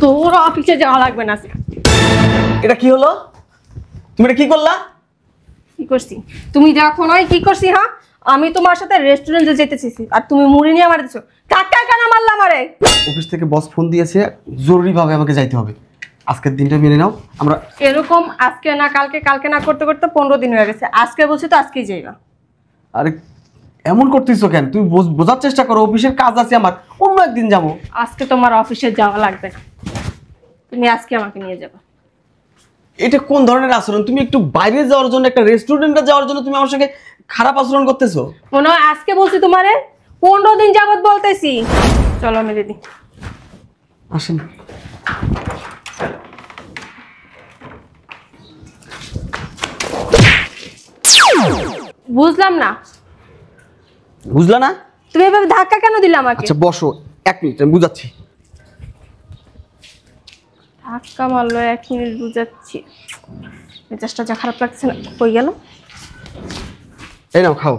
তোর অফিসে যাওয়া লাগবে না। এটা কি হলো? তুমি এটা কি করলা? কি করছি? তুমি দেখো নয় কি করছি? হ্যাঁ, আমি তোমার সাথে রেস্টুরেন্টে যেতে চাইছি আর তুমি মুড়ি নিয়ে আমার দিছো। কাকা কেন মারলা আমারে? অফিস থেকে বস ফোন দিয়েছে, জরুরিভাবে আমাকে যাইতে হবে। আজকের দিনটা মেনে নাও। আমরা এরকম আজকে না কালকে, কালকে না করতে করতে 15 দিন হয়ে গেছে। আজকে বলছি তো আজকেই যাইবা। আরে এমন করতেছো কেন? তুমি বোঝার চেষ্টা করো, অফিসের কাজ আছে আমার, অন্য একদিন যাবো। আজকে তোমার অফিসে যাওয়া লাগবে না, তুমি আজকে আমাকে নিয়ে যাবে। এটা কোন ধরনের আচরণ? তুমি একটু বাইরে যাওয়ার জন্য, একটা রেস্টুরেন্টে যাওয়ার জন্য তুমি আমার সঙ্গে খারাপ আচরণ করতেছো। মনে হয় আজকে বলছি তোমারে, 15 দিন যাবত বলতেছি। চলো আমি দিদি আসেন। বুঝলাম না। বুঝলা না? তুমি এভাবে ধাক্কা কেন দিলে আমাকে? আচ্ছা বসো, 1 মিনিট আমি বুঝাচ্ছি। ধাক্কা মারলো, 1 মিনিট বুঝাচ্ছি। মেজাজটা যা খারাপ লাগছে না, কই গেল? এই নাও খাও।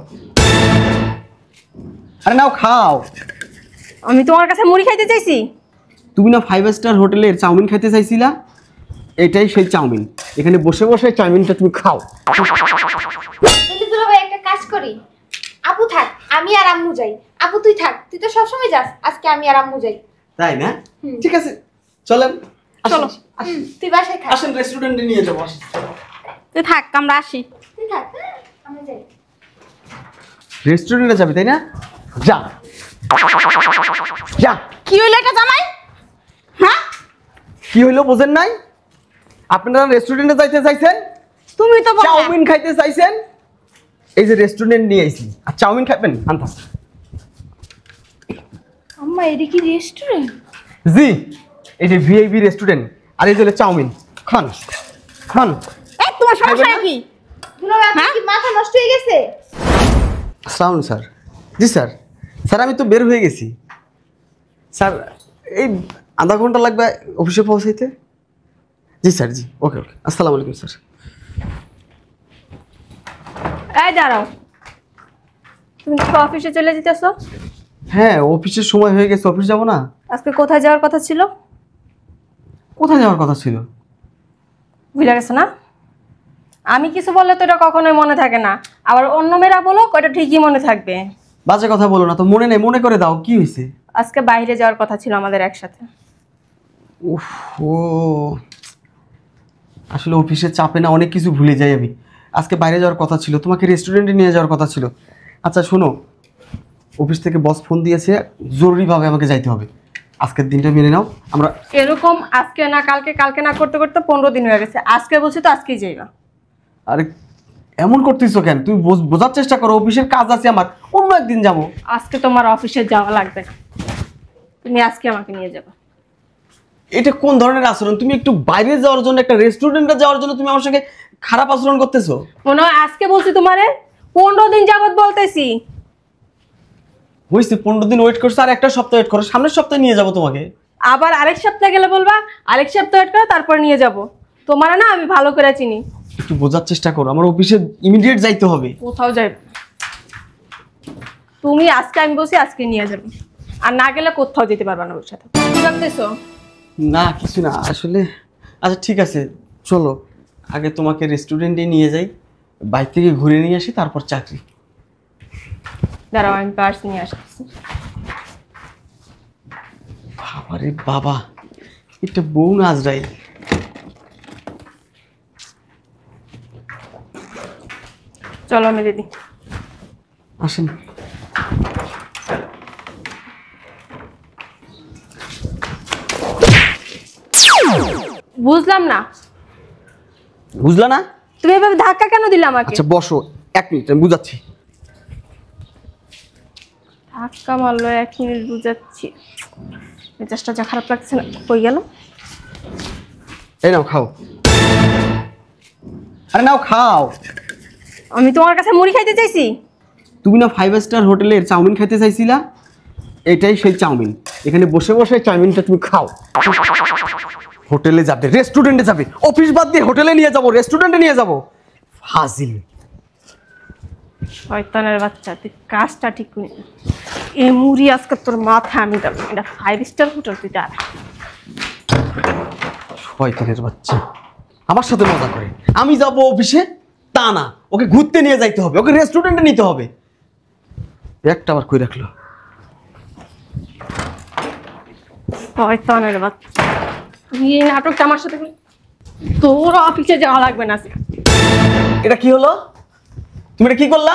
আরে নাও খাও। আমি তোমার কাছে মুড়ি খাইতে চাইছি? তুমি না 5 স্টার হোটেলের চাউমিন খেতে চাইছিলা? এটাই সেই চাউমিন। এখানে বসে বসে চাউমিনটা তুমি খাও। কিন্তু দুলাভাই একটা কাজ করি, আপু থাক, আমি আর আম্মু যাই। আপু তুই থাক, তুই তো সবসময় যাস, আজকে আমি আর আম্মু যাই। তাই না? ঠিক আছে, চলেন। চলো। তুই বাসায় থাক। আসেন, রেস্টুরেন্টে নিয়ে যাবো। তুই থাক, আমরা আসি। তুই থাক, আমি যাই। রেস্টুরেন্টে যাবি তাই না? যা যা। কি হইলো এটা জামাই? হ্যাঁ, কি হইলো বোঝেন নাই? আপনারা রেস্টুরেন্টে যাইতে চাইছেন, তুমি তো বললে চাউমিন খাইতে চাইছেন। এই যে রেস্টুরেন্ট নিয়ে আইছি, আর চাউমিন খাবেন আনতা। আম্মা এটা কি রেস্টুরেন্ট? জি, এই যে ভিআইপি রেস্টুরেন্ট। আর এই যে চাউমিন খান খান। এই তোমার সমস্যা কি? দুলাভাই আপনার কি মাথা নষ্ট হয়ে গেছে? আসসালামু স্যার। জি স্যার। স্যার আমি তো বের হয়ে গেছি স্যার, এই আধা ঘন্টা লাগবে অফিসে পৌঁছাইতে। জি স্যার, জি ওকে ওকে। আসসালামু আলাইকুম স্যার। এই দাঁড়াও, তুমি কি অফিসে চলে যেতেছো? হ্যাঁ, অফিসের সময় হয়ে গেছে, অফিস যাব না? আজকে কোথায় যাওয়ার কথা ছিল? কোথায় যাওয়ার কথা ছিল? ভুলে গেছো না? আমি কিছু বললে তো এটা কখনোই মনে থাকে না, আবার অন্য মেয়েরা বলো ওটা ঠিকই মনে থাকবে। বাজে কথা বলো না তো, মনে নেই, মনে করে দাও কি হয়েছে। আজকে বাইরে যাওয়ার কথা ছিল আমাদের একসাথে। উফ, ও আসলে অফিসের চাপে না অনেক কিছু ভুলে যাই আমি। আজকে বাইরে যাওয়ার কথা ছিল, তোমাকে রেস্টুরেন্টে নিয়ে যাওয়ার কথা ছিল। আচ্ছা শোনো, অফিস থেকে বস ফোন দিয়েছে, জরুরিভাবে আমাকে যাইতে হবে। আজকের দিনটা মেনে নাও। আমরা এরকম আজকে না কালকে, কালকে না করতে করতে 15 দিন হয়ে গেছে। আজকে বলছি তো আজকেই যাইবা। আরে এমন করতেছো কেন? তুমি বোঝার চেষ্টা করো, অফিসের কাজ আছে আমার, অন্য একদিন যাবো। আজকে তোমার অফিসে যাওয়া লাগবে না, তুমি আজকে আমাকে নিয়ে যাবে। এটা কোন ধরনের আচরণ? তুমি একটু বাইরে যাওয়ার জন্য, একটা রেস্টুরেন্টে যাওয়ার জন্য তুমি আমার সঙ্গে খারাপ আচরণ করতেছো। মনে হয় আজকে বলছি তোমারে, 15 দিন যাবত বলতেছি। হয়েছে 15 দিন ওয়েট করছো, আর একটা সপ্তাহ ওয়েট করো, সামনের সপ্তাহে নিয়ে যাবো তোমাকে। আবার আরেক সপ্তাহ গেলে বলবা আরেক সপ্তাহ ওয়েট করো, তারপর নিয়ে যাব। তোমার না আমি ভালো করে চিনি। একটু বোঝার চেষ্টা করো, আমার অফিসে ইমিডিয়েট যাইতে হবে। কোথাও যাই তুমি, আজকে আমি বলছি আজকে নিয়ে যাবে, আর না গেলে কোথাও যেতে পারবা না ওর সাথে। কি ভাবতেছো? না কিছু না আসলে। আচ্ছা ঠিক আছে, চলো আগে তোমাকে রেস্টুরেন্টে নিয়ে যাই, বাইরে থেকে ঘুরে নিয়ে আসি, তারপর চাকরি। দাঁড়াও আমি পার্স নিয়ে আসতেছি। বাবারে বাবা, এটা বউ না আজরাইল। চলো আমি দিদি আসেন। বুঝলাম না। বুঝলা না? তুমি এভাবে ধাক্কা কেন দিলে আমাকে? আচ্ছা বসো, 1 মিনিট আমি বুঝাচ্ছি। ধাক্কা মারলো, 1 মিনিট বুঝাচ্ছি। মেজাজটা যা খারাপ লাগছে না, কই গেল? এই নাও খাও। আরে নাও খাও। আমি তোমার কাছে মুড়ি খাইতে চাইছি? তুমি না 5 স্টার হোটেলের চাউমিন খেতে চাইছিলা? এটাই সেই চাউমিন। এখানে বসে বসে চাউমিনটা তুমি খাও। হোটেলে যাবে, রেস্টুরেন্টে যাবে, অফিস বাদ দিয়ে হোটেলে নিয়ে যাবো, রেস্টুরেন্টে নিয়ে যাবো। ফাজিল শয়তানের বাচ্চা, তুই কাজটা ঠিক করি না। এই মুড়ি আজকে তোর মাথা আমি দেবো। এটা 5 স্টার হোটেল, তুই দাঁড়া। শয়তানের বাচ্চা আমার সাথে মজা করে। আমি যাব অফিসে, তা না, ওকে ঘুরতে নিয়ে যাইতে হবে, ওকে রেস্টুরেন্টে নিতে হবে। একটা আবার কই রাখলো। শয়তানের বাচ্চা, তুই এই নাটকটা আমার সাথে করলি? তোর অফিসে যাওয়া লাগবে না আজকে। এটা কি হলো? তুমি এটা কি করলা?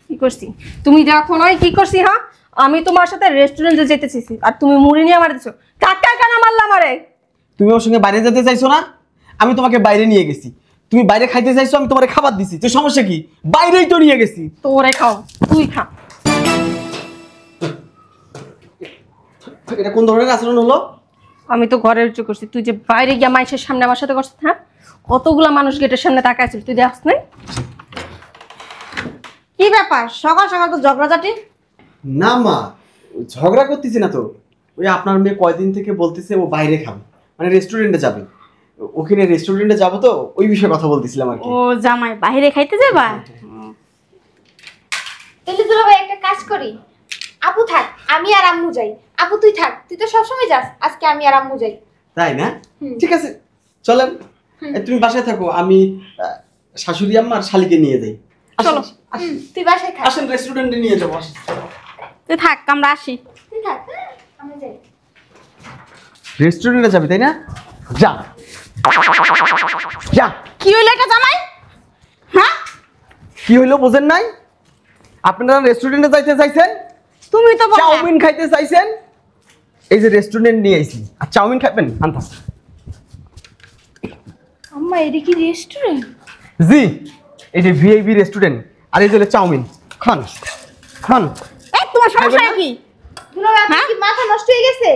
কি করছি? তুমি দেখো নয় কি করছি? হ্যাঁ, আমি তোমার সাথে রেস্টুরেন্টে যেতে চাইছি আর তুমি মুড়ি নিয়ে আমার দিছো। কাকা কেন মারলা আমারে? তুমি ওর সঙ্গে বাইরে যেতে চাইছো না, আমি তোমাকে বাইরে নিয়ে গেছি। তুমি বাইরে খাইতে চাইছো, আমি তোমারে খাবার দিছি। তো সমস্যা কি? বাইরেই তো নিয়ে গেছি। তোরে খাও, তুই খা। এটা কোন ধরনের আচরণ হলো? আমি তো ঘরে উচ্চ করছি, তুই যে বাইরে গিয়া মানুষের সামনে আমার সাথে করছিস। হ্যাঁ, কতগুলা মানুষ গেটের সামনে তাকাইছিল, তুই দেখছ নাই? কি ব্যাপার সকাল সকাল তো ঝগড়াঝাটি? না মা, ঝগড়া করতেছি না তো। ওই আপনার মেয়ে কয়দিন থেকে বলতেছে ও বাইরে খাবে, মানে রেস্টুরেন্টে যাবে। ওখানে রেস্টুরেন্টে যাবো তো, ওই বিষয়ে কথা বলতেছিলাম আর কি। ও জামাই বাইরে খাইতে যাবা? তাহলে দুলাভাই একটা কাজ করি, আপু থাক আমি আর আম্মু যাই। আপু তুই থাক, তুই তো সবসময় যাস, আজকে আমি আর আম্মু যাই। তাই না? ঠিক আছে, চলেন। তুমি বাসায় থাকো, আমি শাশুড়ি আম্মা আর শালিকে নিয়ে যাই। চলো। তুই বাসায় থাক। আসেন, রেস্টুরেন্টে নিয়ে যাবো। তুই থাক, আমরা আসি। তুই থাক, আমি যাই। রেস্টুরেন্টে যাবি তাই না? যা যা। কি হইলো এটা জামাই? হ্যাঁ, কি হইলো বোঝেন নাই? আপনারা রেস্টুরেন্টে যাইতে চাইছেন, তুমি তো বললে চাউমিন খাইতে চাইছেন। এই যে রেস্টুরেন্ট নিয়ে আইছি, আর চাউমিন খাবেন আনতা। আম্মা এটা কি রেস্টুরেন্ট? জি, এই যে ভিআইপি রেস্টুরেন্ট। আর এই যে খান খান খান। এই তোমার সমস্যা খাইবেন না? কি? দুলাভাই আপনার হ্যাঁ? কি মাথা নষ্ট হয়ে গেছে?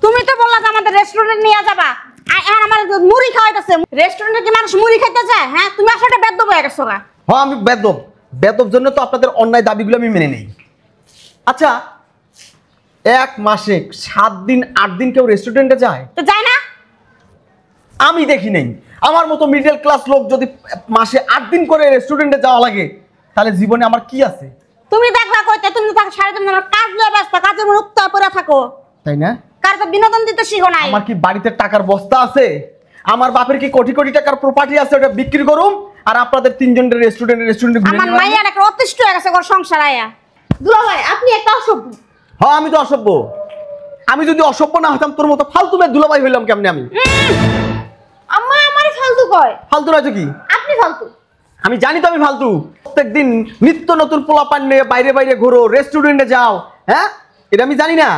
তুমি তো বললা যে আমাদের রেস্টুরেন্টে নিয়ে যাবা, আর এখন আমার মুড়ি খাওয়াইতেছে। রেস্টুরেন্টে কি মানুষ মুড়ি খাইতে যায়? হ্যাঁ, তুমি আসলে বেদ্য হয়ে গেছো না? হ্যাঁ, আমি বেদব। বেদব জন্য তো আপনাদের অন্যায় দাবিগুলো আমি মেনে নেই। আচ্ছা, এক মাসে 7 দিন 8 দিন কেউ রেস্টুরেন্টে যায়? তো যায় না? আমি দেখি নাই। আমার মতো মিডল ক্লাস লোক যদি মাসে 8 দিন করে রেস্টুরেন্টে যাওয়া লাগে, তাহলে জীবনে আমার কি আছে? তুমি দেখবা কইতে, তুমি তো সারা দিন কাজ লয়ে ব্যস্ত, কাজের মধ্যে উত্তর পড়ে থাকো। তাই না? কার তো বিনোদন দিতে শিখো নাই? আমার কি বাড়িতে টাকার বস্তা আছে? আমার বাপের কি কোটি কোটি টাকার প্রপার্টি আছে, ওটা বিক্রি করুম আর আপনাদের তিনজনের রেস্টুরেন্টে ঘুরে আমার মাইয়ার একটা অতিষ্ঠ হয়ে গেছে ওর সংসার আয়া। দুলাভাই আপনি একটা অসভ্য। হ্যাঁ, আমি তো অসভ্য। আমি যদি অসভ্য না হতাম, তোর মতো ফালতু মেয়ে দুলাভাই হইলাম কেমনে আমি? আম্মা আমারে ফালতু কয়। ফালতু নয় তো কি? আপনি ফালতু। আমি জানি তো আমি ফালতু। প্রত্যেকদিন নিত্য নতুন পোলাপান নিয়ে বাইরে বাইরে ঘোরো, রেস্টুরেন্টে যাও। হ্যাঁ, এটা আমি জানি না?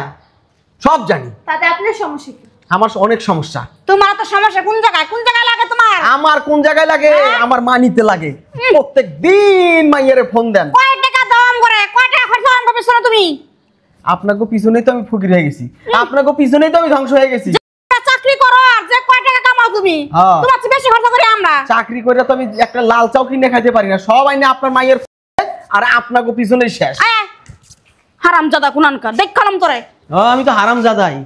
সব জানি। তাতে আপনার সমস্যা কি? আমার অনেক সমস্যা। তোমার তো সমস্যা কোন জায়গায়? কোন জায়গায় লাগে তোমার? আমার কোন জায়গায় লাগে? আমার মা নিতে লাগে। প্রত্যেক দিন মাইয়ারে ফোন দেন। কয় টাকা দাম করে, কয় টাকা খরচ করতে পারছো না তুমি? আপনাকে পিছনেই তো আমি ফকির হয়ে গেছি, আপনাকে পিছনেই তো আমি ধ্বংস হয়ে গেছি। চাকরি করো আর যে কয় টাকা কামাও তুমি, হ্যাঁ। তোমার চেয়ে বেশি খরচ করি আমরা। চাকরি করে তো আমি একটা লাল চাও কিনে খাইতে পারি না। সব আইনে আপনার মাইয়ের আর আপনাকে পিছনেই শেষ। হারামজাদা কুনানকা দেখলাম তোরে। আমি তো হারামজাদাই।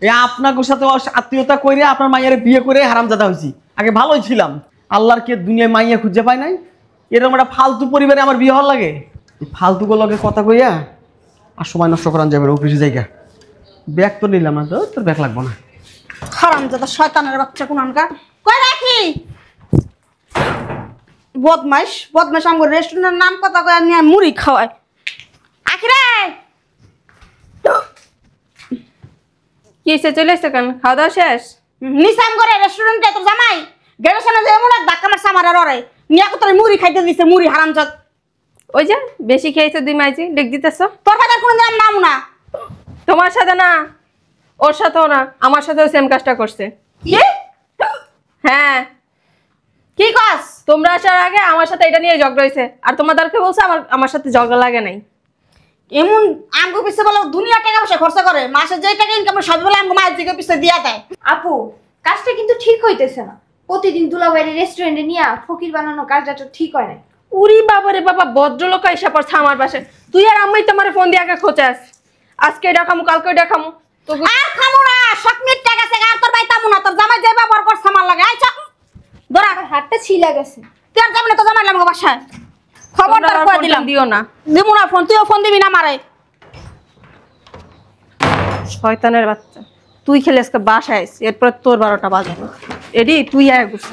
এই আপনাকে সাথে আত্মীয়তা করে আপনার মাইয়ার বিয়ে করে হারামজাদা হয়েছি। আগে ভালোই ছিলাম। আল্লাহর কে দুনিয়ায় মাইয়া খুঁজে পায় নাই? এরকম একটা ফালতু পরিবারে আমার বিয়ে হওয়ার লাগে? ফালতু গুলোকে কথা কইয়া আর সময় নষ্ট করান যাবে অফিসে জায়গা। ব্যাগ তো নিলাম না, তো তোর ব্যাগ লাগবো না। হারামজাদা শয়তানের বাচ্চা কুনানকা। কই রাখি? বদমাইশ বদমাইশ আমার রেস্টুরেন্টের নাম কথা কই নিয়ে মুড়ি খাওয়ায়। আখিরে কি এসে চলে এসছে কেন? খাওয়া দাওয়া শেষ? নিসাম করে রেস্টুরেন্টে তোর জামাই গেটের সামনে যে এমন এক ধাক্কা মারছে আমার আর ওরে নিয়ে তোর মুড়ি খাইতে দিছে। মুড়ি হারামজাদ। ওই যে বেশি খেয়েছে, 2 মাইজি ডেক দিতেছ। তোর বাজার কোনো দাম নাম না। তোমার সাথে না, ওর সাথেও না, আমার সাথেও সেম কাজটা করছে। কি? হ্যাঁ, কি কস? তোমরা আসার আগে আমার সাথে এটা নিয়ে ঝগড়া হয়েছে, আর তোমাদেরকে বলছে আমার সাথে ঝগড়া লাগে নাই। এমন আমগো পিছে বলে দুনিয়া টাকা পয়সা খরচা করে, মাসে যে টাকা ইনকাম সব বলে আমগো মায়ের দিকে পিছে দিয়া দেয়। আপু কাজটা কিন্তু ঠিক হইতেছে না। প্রতিদিন দুলাভাইয়ের রেস্টুরেন্টে নিয়ে ফকির বানানো কাজটা তো ঠিক হয় না। উরি বাবা রে বাবা, ভদ্রলোক এসে পড়ছে আমার পাশে। তুই আর আমি তোমার ফোন দিয়ে আগে খোঁচাস, আজকে এটা খামু কালকে এটা খামু। তো আর খামু না, সব মিট টাকা আছে আর তোর বাইতামু না। তোর জামাই যে ব্যবহার করছ আমার লাগে আইছা ধরা হাতটা ছিলা গেছে। তুই আর যাবি না, তো জামাই লাগো বাসায়। খবরদার কই দিলাম দিও না। দিমু না ফোন, তুইও ফোন দিবি না আমারে। শয়তানের বাচ্চা, তুই খেলে আজকে বাসায় আইস, এরপর তোর 12টা বাজাবো। এডি তুই আয় গুছ।